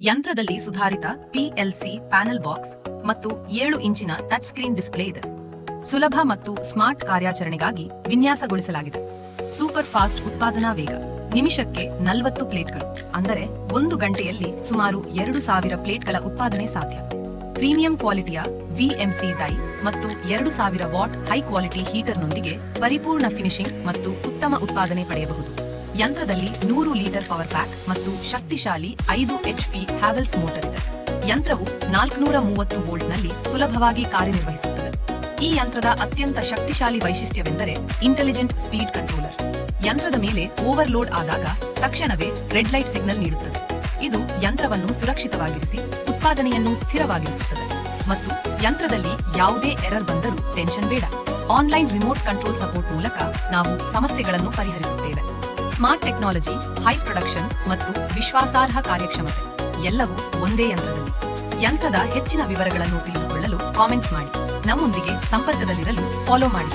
ಯಂತ್ರದಲ್ಲಿ ಸುಧಾರಿತ PLC panel box ಮತ್ತು 7 ಇಂಚಿನ ಟಚ್ ಸ್ಕ್ರೀನ್ ಡಿಸ್ಪ್ಲೇ ಇದೆ. ಸುಲಭ ಮತ್ತು ಸ್ಮಾರ್ಟ್ ಕಾರ್ಯಾಚರಣೆಗಾಗಿ ವಿನ್ಯಾಸಗೊಳಿಸಲಾಗಿದೆ. ಸೂಪರ್ ಫಾಸ್ಟ್ ಉತ್ಪಾದನಾ ವೇಗ, ನಿಮಿಷಕ್ಕೆ 40 ಪ್ಲೇಟ್ಗಳು, ಅಂದರೆ 1 ಗಂಟೆಯಲ್ಲಿ ಸುಮಾರು 2000 ಪ್ಲೇಟ್ಗಳ ಉತ್ಪಾದನೆ ಸಾಧ್ಯ. ಪ್ರೀಮಿಯಂ ಕ್ವಾಲಿಟಿಯ ವಿಎಂಸಿ ಡೈ ಮತ್ತು 2000 ವಾಟ್ ಹೈ ಕ್ವಾಲಿಟಿ ಹೀಟರ್ನೊಂದಿಗೆ ಪರಿಪೂರ್ಣ ಫಿನಿಶಿಂಗ್ ಮತ್ತು ಉತ್ತಮ ಉತ್ಪಾದನೆ ಪಡೆಯಬಹುದು. ಯಂತ್ರದಲ್ಲಿ 100 ಲೀಟರ್ ಪವರ್ ಪ್ಯಾಕ್ ಮತ್ತು ಶಕ್ತಿಶಾಲಿ 5 HP ಹ್ಯಾವೆಲ್ಸ್ ಮೋಟರ್ ಇದೆ. ಯಂತ್ರವು 430 ವೋಲ್ಟ್ನಲ್ಲಿ ಸುಲಭವಾಗಿ ಕಾರ್ಯನಿರ್ವಹಿಸುತ್ತದೆ. ಈ ಯಂತ್ರದ ಅತ್ಯಂತ ಶಕ್ತಿಶಾಲಿ ವೈಶಿಷ್ಟ್ಯವೆಂದರೆ ಇಂಟೆಲಿಜೆಂಟ್ ಸ್ಪೀಡ್ ಕಂಟ್ರೋಲರ್. ಯಂತ್ರದ ಮೇಲೆ ಓವರ್ಲೋಡ್ ಆದಾಗ ತಕ್ಷಣವೇ ರೆಡ್ ಲೈಟ್ ಸಿಗ್ನಲ್ ನೀಡುತ್ತದೆ. ಇದು ಯಂತ್ರವನ್ನು ಸುರಕ್ಷಿತವಾಗಿರಿಸಿ ಉತ್ಪಾದನೆಯನ್ನು ಸ್ಥಿರವಾಗಿರಿಸುತ್ತದೆ. ಮತ್ತು ಯಂತ್ರದಲ್ಲಿ ಯಾವುದೇ ಎರರ್ ಬಂದರೂ ಟೆನ್ಷನ್ ಬೇಡ. ಆನ್ಲೈನ್ ರಿಮೋಟ್ ಕಂಟ್ರೋಲ್ ಸಪೋರ್ಟ್ ಮೂಲಕ ನಾವು ಸಮಸ್ಯೆಗಳನ್ನು ಪರಿಹರಿಸುತ್ತೇವೆ. ಸ್ಮಾರ್ಟ್ ಟೆಕ್ನಾಲಜಿ, ಹೈ ಪ್ರೊಡಕ್ಷನ್ ಮತ್ತು ವಿಶ್ವಾಸಾರ್ಹ ಕಾರ್ಯಕ್ಷಮತೆ ಎಲ್ಲವೂ ಒಂದೇ ಯಂತ್ರದಲ್ಲಿ. ಯಂತ್ರದ ಹೆಚ್ಚಿನ ವಿವರಗಳನ್ನು ತಿಳಿದುಕೊಳ್ಳಲು ಕಾಮೆಂಟ್ ಮಾಡಿ. ನಮ್ಮೊಂದಿಗೆ ಸಂಪರ್ಕದಲ್ಲಿರಲು ಫಾಲೋ ಮಾಡಿ.